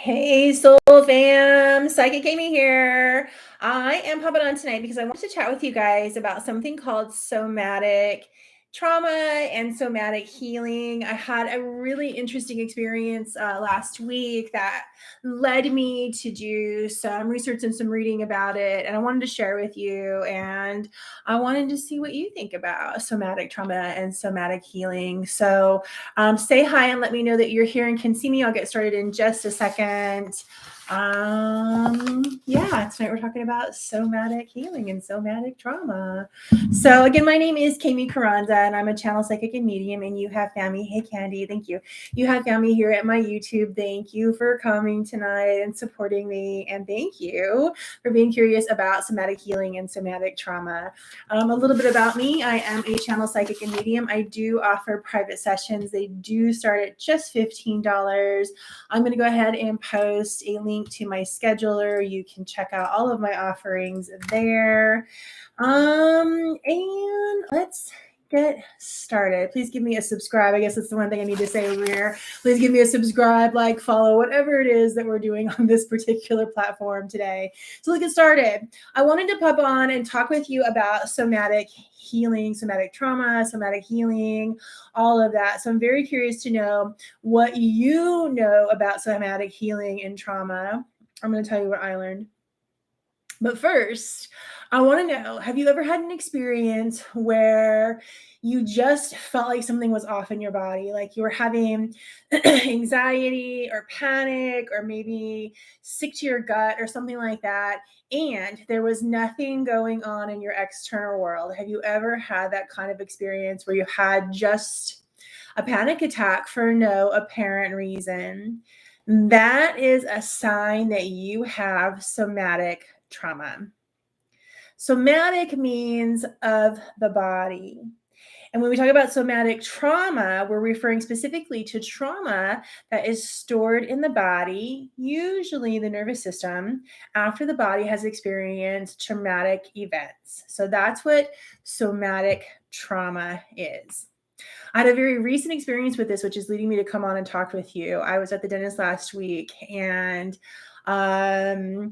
Hey, Soul Fam, Psychic Amy here. I am popping on tonight because I want to chat with you guys about something called somatic trauma and somatic healing. I had a really interesting experience last week that led me to do some research and some reading about it, and I wanted to share with you. And I wanted to see what you think about somatic trauma and somatic healing. So, say hi and let me know that you're here and can see me. I'll get started in just a second. Yeah, tonight we're talking about somatic healing and somatic trauma. So again, my name is Kami Carranza, and I'm a channel psychic and medium, and you have found me. Hey, Candy, thank you. You have found me here at my YouTube. Thank you for coming tonight and supporting me, and thank you for being curious about somatic healing and somatic trauma. A little bit about me. I am a channel psychic and medium. I do offer private sessions. They do start at just $15. I'm going to go ahead and post a link to my scheduler. You can check out all of my offerings there. And let's get started. Please give me a subscribe. I guess that's the one thing I need to say over here. Please give me a subscribe, like, follow, whatever it is that we're doing on this particular platform today. So let's get started. I wanted to pop on and talk with you about somatic healing, somatic trauma, somatic healing, all of that. So I'm very curious to know what you know about somatic healing and trauma. I'm going to tell you what I learned. But first, I want to know, have you ever had an experience where you just felt like something was off in your body? Like you were having anxiety or panic, or maybe sick to your gut or something like that, and there was nothing going on in your external world? Have you ever had that kind of experience where you had just a panic attack for no apparent reason? That is a sign that you have somatic trauma. Somatic means of the body. And when we talk about somatic trauma, we're referring specifically to trauma that is stored in the body, usually the nervous system, after the body has experienced traumatic events. So that's what somatic trauma is. I had a very recent experience with this, which is leading me to come on and talk with you. I was at the dentist last week, and I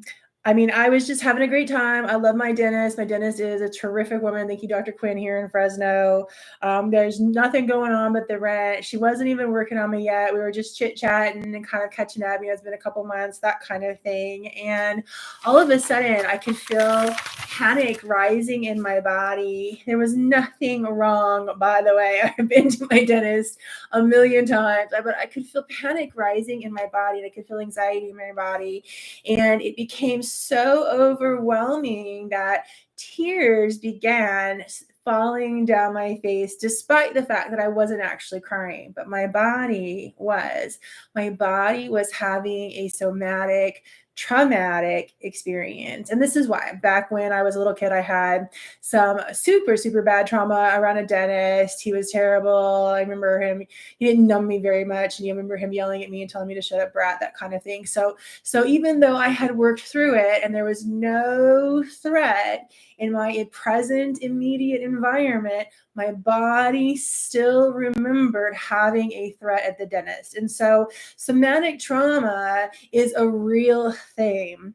was just having a great time. I love my dentist. My dentist is a terrific woman. Thank you, Dr. Quinn, here in Fresno. There's nothing going on but the rent. She wasn't even working on me yet. We were just chit-chatting and kind of catching up. It's been a couple months, that kind of thing. And all of a sudden, I could feel panic rising in my body. There was nothing wrong, by the way. I've been to my dentist a million times, but I could feel panic rising in my body, and I could feel anxiety in my body. And it became so overwhelming that tears began falling down my face, despite the fact that I wasn't actually crying, but my body was. My body was having a somatic, traumatic experience. And this is why back when I was a little kid, I had some super, super bad trauma around a dentist. He was terrible. I remember him, he didn't numb me very much. And you remember him yelling at me and telling me to shut up, brat, that kind of thing. So even though I had worked through it and there was no threat in my present immediate environment, my body still remembered having a threat at the dentist. And so somatic trauma is a real thing.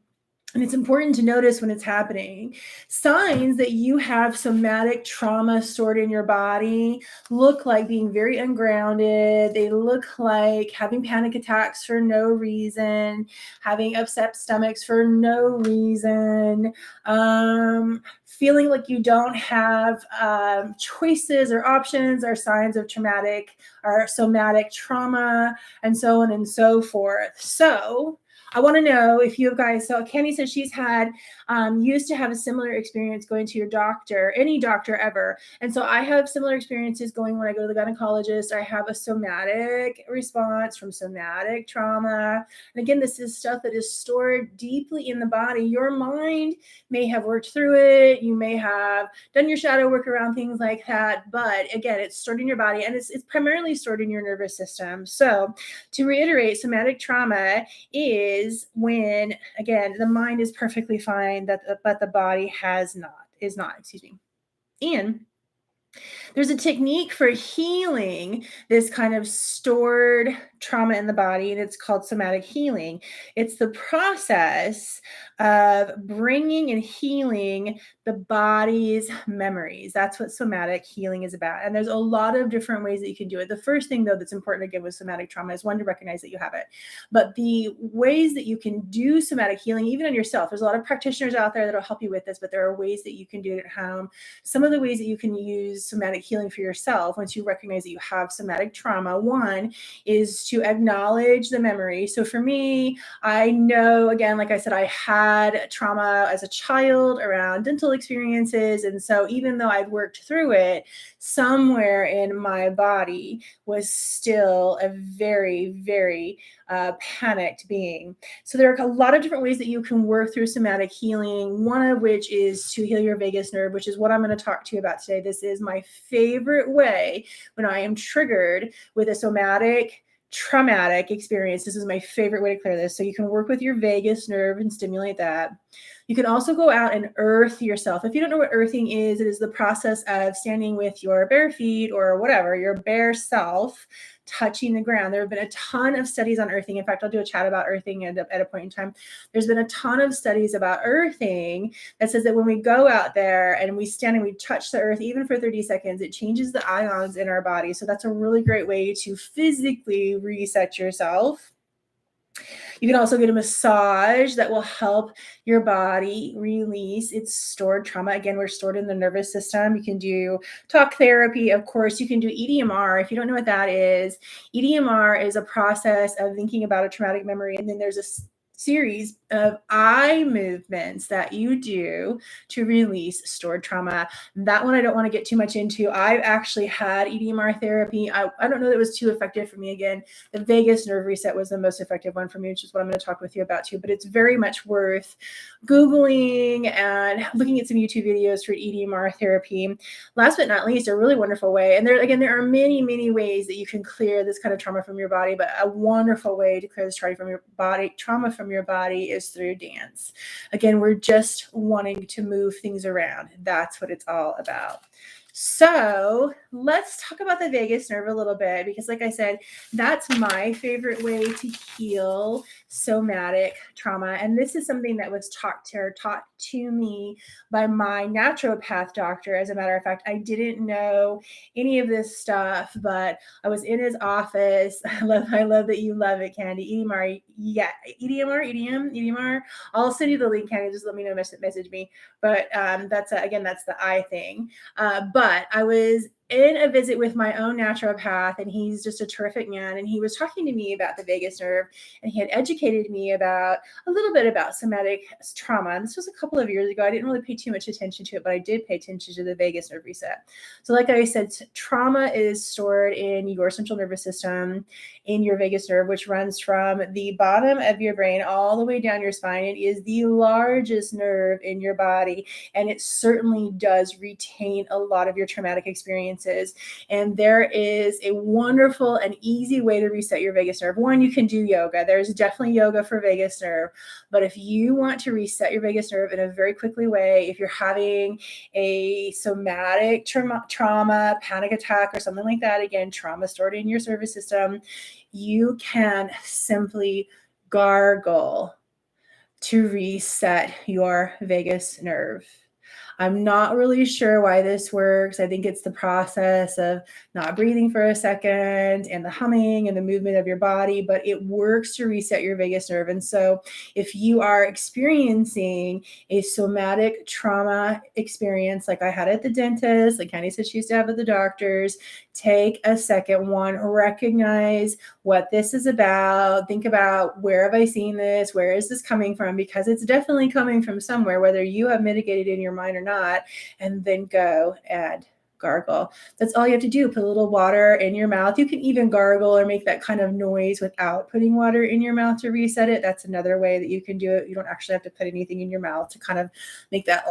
And it's important to notice when it's happening. Signs that you have somatic trauma stored in your body look like being very ungrounded. They look like having panic attacks for no reason, having upset stomachs for no reason, feeling like you don't have choices or options, are signs of traumatic or somatic trauma, and so on and so forth. So I want to know if you guys, so Candy says she's had, used to have a similar experience going to your doctor, any doctor ever. And so I have similar experiences going when I go to the gynecologist. I have a somatic response from somatic trauma. And again, this is stuff that is stored deeply in the body. Your mind may have worked through it. You may have done your shadow work around things like that. But again, it's stored in your body, and it's primarily stored in your nervous system. So to reiterate, somatic trauma is when, again, the mind is perfectly fine, but the body is not. And There's a technique for healing this kind of stored trauma in the body, and it's called somatic healing. It's the process of bringing and healing the body's memories. That's what somatic healing is about. And there's a lot of different ways that you can do it. The first thing, though, that's important again with somatic trauma is one, to recognize that you have it. But the ways that you can do somatic healing, even on yourself, there's a lot of practitioners out there that'll help you with this, but there are ways that you can do it at home. Some of the ways that you can use somatic healing for yourself once you recognize that you have somatic trauma, one is to acknowledge the memory. So for me, I know, again, like I said, I had trauma as a child around dental experiences. And so even though I've worked through it, somewhere in my body was still a very, very panicked being. So there are a lot of different ways that you can work through somatic healing, one of which is to heal your vagus nerve, which is what I'm going to talk to you about today. This is my favorite way when I am triggered with a somatic traumatic experience. This is my favorite way to clear this. So you can work with your vagus nerve and stimulate that. You can also go out and earth yourself. If you don't know what earthing is, it is the process of standing with your bare feet or whatever, your bare self, touching the ground. There have been a ton of studies on earthing. In fact, I'll do a chat about earthing at a point in time. There's been a ton of studies about earthing that says that when we go out there and we stand and we touch the earth, even for 30 seconds, it changes the ions in our body. So that's a really great way to physically reset yourself. You can also get a massage that will help your body release its stored trauma. Again, we're stored in the nervous system. You can do talk therapy. Of course, you can do EDMR. If you don't know what that is, EDMR is a process of thinking about a traumatic memory. And then there's a series of eye movements that you do to release stored trauma. That one I don't want to get too much into. I've actually had EDMR therapy. I don't know that it was too effective for me. Again, the vagus nerve reset was the most effective one for me, which is what I'm going to talk with you about too. But it's very much worth Googling and looking at some YouTube videos for EDMR therapy. Last but not least, a really wonderful way. And there are many, many ways that you can clear this kind of trauma from your body, but a wonderful way to clear this trauma from your body is through dance. Again, we're just wanting to move things around. That's what it's all about. So let's talk about the vagus nerve a little bit, because like I said, that's my favorite way to heal somatic trauma. And this is something that was taught to me by my naturopath doctor. As a matter of fact, I didn't know any of this stuff, but I was in his office. I love that you love it, Candy. EDMR, yeah, EDMR. I'll send you the link, Candy. Just let me know, message me. But that's the eye thing. But I was in a visit with my own naturopath, and he's just a terrific man. And he was talking to me about the vagus nerve, and he had educated me about a little bit about somatic trauma. And this was a couple of years ago. I didn't really pay too much attention to it, but I did pay attention to the vagus nerve reset. So like I said, trauma is stored in your central nervous system, in your vagus nerve, which runs from the bottom of your brain all the way down your spine. It is the largest nerve in your body, and it certainly does retain a lot of your traumatic experiences. And there is a wonderful and easy way to reset your vagus nerve. One, you can do yoga. There's definitely yoga for vagus nerve. But if you want to reset your vagus nerve in a very quickly way, if you're having a somatic trauma, panic attack, or something like that, again, trauma stored in your nervous system, you can simply gargle to reset your vagus nerve. I'm not really sure why this works. I think it's the process of not breathing for a second and the humming and the movement of your body, but it works to reset your vagus nerve. And so if you are experiencing a somatic trauma experience like I had at the dentist, like Candy said she used to have at the doctors, take a second. One, recognize what this is about. Think about, where have I seen this? Where is this coming from? Because it's definitely coming from somewhere, whether you have mitigated in your mind or not. And then go and gargle. That's all you have to do. Put a little water in your mouth. You can even gargle or make that kind of noise without putting water in your mouth to reset it. That's another way that you can do it. You don't actually have to put anything in your mouth to kind of make that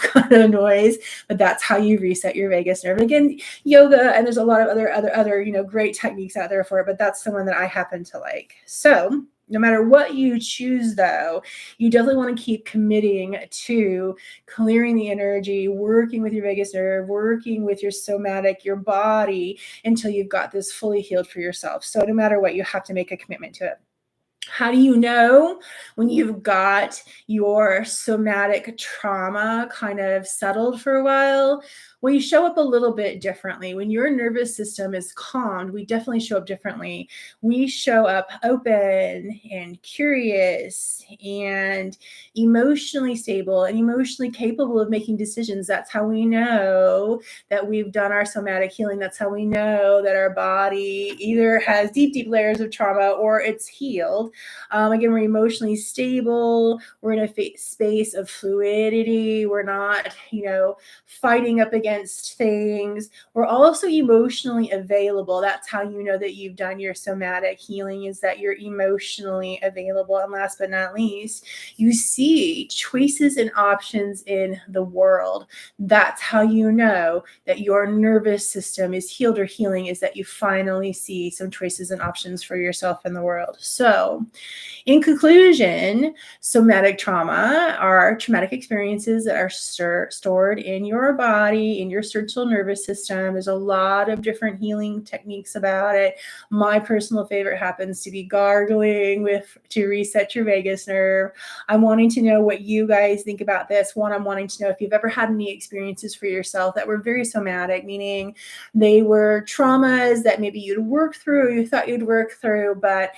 kind of noise, but that's how you reset your vagus nerve. And again, yoga, and there's a lot of other great techniques out there for it, but that's the one that I happen to like. So No matter what you choose, though, you definitely want to keep committing to clearing the energy, working with your vagus nerve, working with your somatic, your body, until you've got this fully healed for yourself. So no matter what, you have to make a commitment to it. How do you know when you've got your somatic trauma kind of settled for a while? Well, you show up a little bit differently. When your nervous system is calmed, we definitely show up differently. We show up open and curious and emotionally stable and emotionally capable of making decisions. That's how we know that we've done our somatic healing. That's how we know that our body either has deep, deep layers of trauma or it's healed. Again, we're emotionally stable. We're in a space of fluidity. We're not, fighting up against things. We're also emotionally available. That's how you know that you've done your somatic healing, is that you're emotionally available. And last but not least, you see choices and options in the world. That's how you know that your nervous system is healed or healing, is that you finally see some choices and options for yourself in the world. So, in conclusion, somatic trauma are traumatic experiences that are stored in your body, in your central nervous system. There's a lot of different healing techniques about it. My personal favorite happens to be gargling to reset your vagus nerve. I'm wanting to know what you guys think about this. One, I'm wanting to know if you've ever had any experiences for yourself that were very somatic, meaning they were traumas that maybe you'd work through, you thought you'd work through, but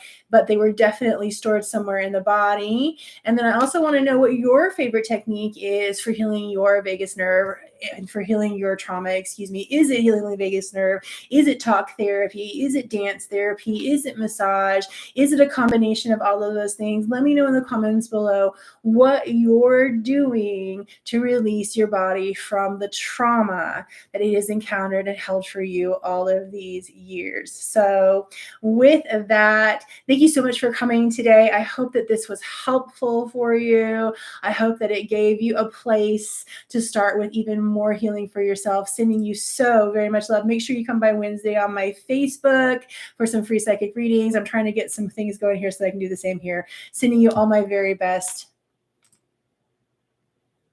they were definitely stored somewhere in the body. And then I also want to know what your favorite technique is for healing your vagus nerve and for healing your trauma, Is it healing the vagus nerve? Is it talk therapy? Is it dance therapy? Is it massage? Is it a combination of all of those things? Let me know in the comments below what you're doing to release your body from the trauma that it has encountered and held for you all of these years. So with that, thank you so much for coming today. I hope that this was helpful for you. I hope that it gave you a place to start with even more healing for yourself. Sending you so very much love. Make sure you come by Wednesday on my Facebook for some free psychic readings. I'm trying to get some things going here so that I can do the same here. Sending you all my very best.